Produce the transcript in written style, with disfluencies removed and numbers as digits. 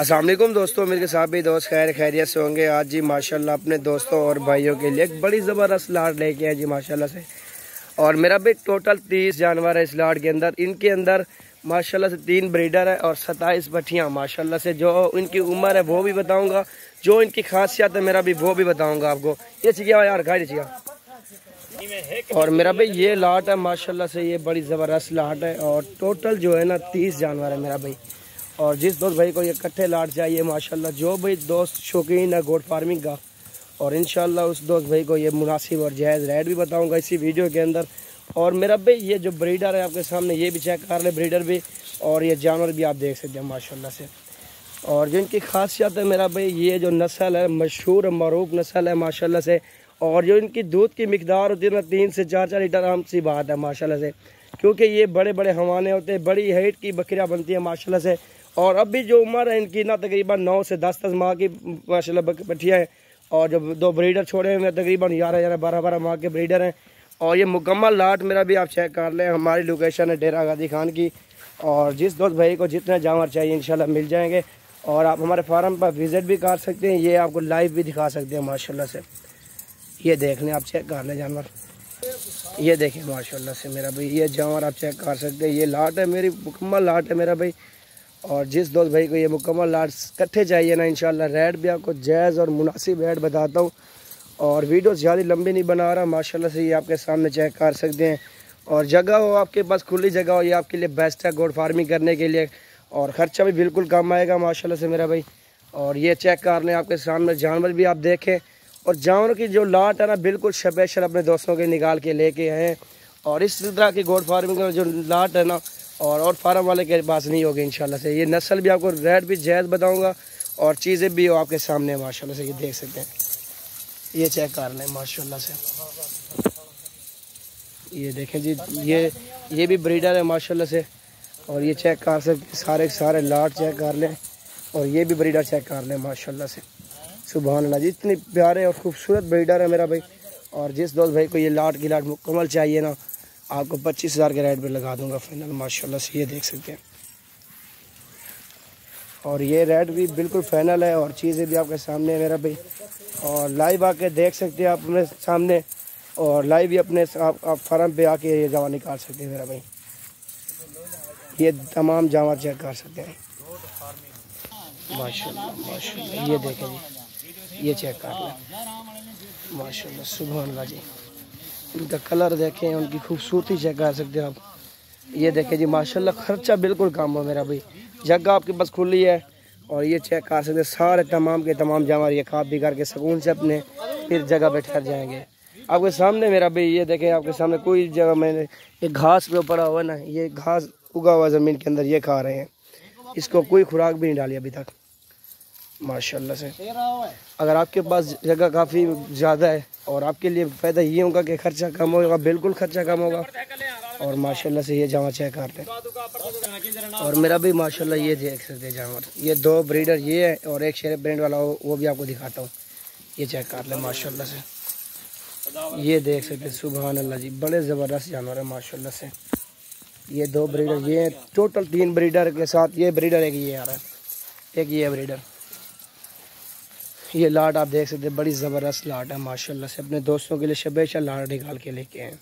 अस्सलाम वालेकुम दोस्तों, मेरे साथ भी दोस्त खैरियत से होंगे। आज जी माशाल्लाह अपने दोस्तों और भाइयों के लिए एक बड़ी ज़बरदस्त लाट लेके आए जी माशाल्लाह से। और मेरा भी टोटल 30 जानवर है इस लाट के अंदर। इनके अंदर माशाल्लाह से 3 ब्रीडर है और 27 पट्टियाँ माशाल्लाह से। जो इनकी उम्र है वो भी बताऊँगा, जो इनकी खासियत है मेरा भी वो भी बताऊँगा आपको। ये चिकिया यार खाई चिकिया। और मेरा भाई ये लाट है माशाल्लाह से, ये बड़ी ज़बरदस्त लाट है। और टोटल जो है ना 30 जानवर है मेरा भाई। और जिस दोस्त भाई को ये इकट्ठे लाट चाहिए माशाल्लाह, जो भाई दोस्त शौकीन है गोट फार्मिंग का, और इंशाल्लाह उस दोस्त भाई को ये मुनासिब और जायज़ रेट भी बताऊंगा इसी वीडियो के अंदर। और मेरा भाई ये जो ब्रीडर है आपके सामने, ये भी चेक कर ले ब्रीडर भी, और ये जानवर भी आप देख सकते हैं माशाल्लाह से। और जिनकी खासियत है मेरा भाई, ये जो नस्ल है मशहूर मरूफ नस्ल है माशाल्लाह से। और जो इनकी दूध की मिकदार होती है ना 3 से 4 लीटर आम सी बात है माशाल्लाह से, क्योंकि ये बड़े बड़े हवाने होते हैं, बड़ी हाइट की बकरियाँ बनती है माशाल्लाह से। और अभी जो उम्र है इनकी ना तकरीबन 9 से 10 माह की माशाल्लाह पट्टियाँ हैं। और जो 2 ब्रीडर छोड़े हुए हैं तकरीबन 11 12 माह के ब्रीडर हैं। और ये मुकम्मल लाट मेरा भी आप चेक कर लें। हमारी लोकेशन है डेरा गाजी खान की। और जिस दोस्त भाई को जितने जानवर चाहिए इंशाल्लाह मिल जाएंगे। और आप हमारे फार्म पर विज़िट भी कर सकते हैं, ये आपको लाइव भी दिखा सकते हैं माशाल्लाह से। ये देख लें, आप चेक कर लें जानवर, ये देखें माशाल्लाह से मेरा भाई। ये जानवर आप चेक कर सकते हैं, ये लाट है मेरी, मुकम्मल लाट है मेरा भाई। और जिस दोस्त भाई को ये मुकम्मल लाट इकट्ठे चाहिए ना इंशाल्लाह रेट भी आपको जायज़ और मुनासिब रेट बताता हूँ। और वीडियो ज़्यादा लंबी नहीं बना रहा माशाल्लाह से, ये आपके सामने चेक कर सकते हैं। और जगह हो आपके पास, खुली जगह हो, ये आपके लिए बेस्ट है गोट फार्मिंग करने के लिए। और ख़र्चा भी बिल्कुल कम आएगा माशाल्लाह से मेरा भाई। और ये चेक कर लें, आपके सामने जानवर भी आप देखें। और जानवर की जो लाट है ना बिल्कुल स्पेशल अपने दोस्तों के निकाल के लेके आए। और इस तरह की गोट फार्मिंग का जो लाट है ना और फार्म वाले के पास नहीं होगी इंशाल्लाह से। ये नस्ल भी आपको रेट भी जायज़ बताऊंगा और चीज़ें भी हो आपके सामने माशाल्लाह से। ये देख सकते हैं, ये चेक कर लें माशाल्लाह से। ये देखें जी, ये भी ब्रीडर है माशाल्लाह से। और ये चेक कर सकते सारे सारे लाट चेक कर लें। और ये भी ब्रीडर चेक कर लें माशाल्लाह से। सुभान अल्लाह जी, इतनी प्यारे और ख़ूबसूरत ब्रीडर है मेरा भाई। और जिस दोस्त भाई को ये लाट की लाट मुकम्मल चाहिए ना, आपको 25,000 के रेट पे लगा दूंगा फाइनल माशाल्लाह से। ये देख सकते हैं, और ये रेट भी बिल्कुल फाइनल है। और चीज़ें भी आपके सामने है मेरा भाई। और लाइव आके देख सकते हैं आप अपने सामने। और लाइव भी अपने आप फार्म पे आके ये जावा निकाल सकते हैं मेरा भाई। ये तमाम जानवर चेक कर सकते हैं माशाल्लाह माशाल्लाह। ये देखें जी, ये चेक कर लें माशाल्लाह। सुभान अल्लाह जी, इनका कलर देखें, उनकी खूबसूरती चेक कर सकते हैं आप। ये देखें जी माशाल्लाह, खर्चा बिल्कुल कम हो मेरा भाई, जगह आपके पास खुली है। और ये चेक कर सकते हैं सारे तमाम के तमाम जानवर ये खा पी करके सुकून से अपने फिर जगह पे ठहर जाएंगे आपके सामने मेरा भाई। ये देखें आपके सामने कोई जगह मैंने ये घास पे पड़ा हुआ ना, ये घास उगा हुआ ज़मीन के अंदर ये खा रहे हैं। इसको कोई खुराक भी नहीं डाली अभी तक माशाल्लाह से। अगर आपके पास जगह काफ़ी ज़्यादा है और आपके लिए फ़ायदा ये होगा कि ख़र्चा कम होगा, बिल्कुल ख़र्चा कम होगा। और माशाल्लाह से ये जानवर चेक करते हैं। और मेरा भी माशाल्लाह ये देख सकते हैं जानवर, ये 2 ब्रीडर ये है और एक शेर ब्रांड वाला वो भी आपको दिखाता हूँ। ये चेक कर ले माशाल्लाह से, ये देख सकते हैं सुभान अल्लाह जी, बड़े ज़बरदस्त जानवर है माशाल्लाह से। ये 2 ब्रीडर ये हैं, टोटल 3 ब्रीडर के साथ ये ब्रीडर एक ये आ रहा है, एक ये ब्रीडर। ये लाट आप देख सकते हैं, बड़ी ज़बरदस्त लाट है माशाल्लाह से। अपने दोस्तों के लिए स्पेशल लाट निकाल के लेके आए।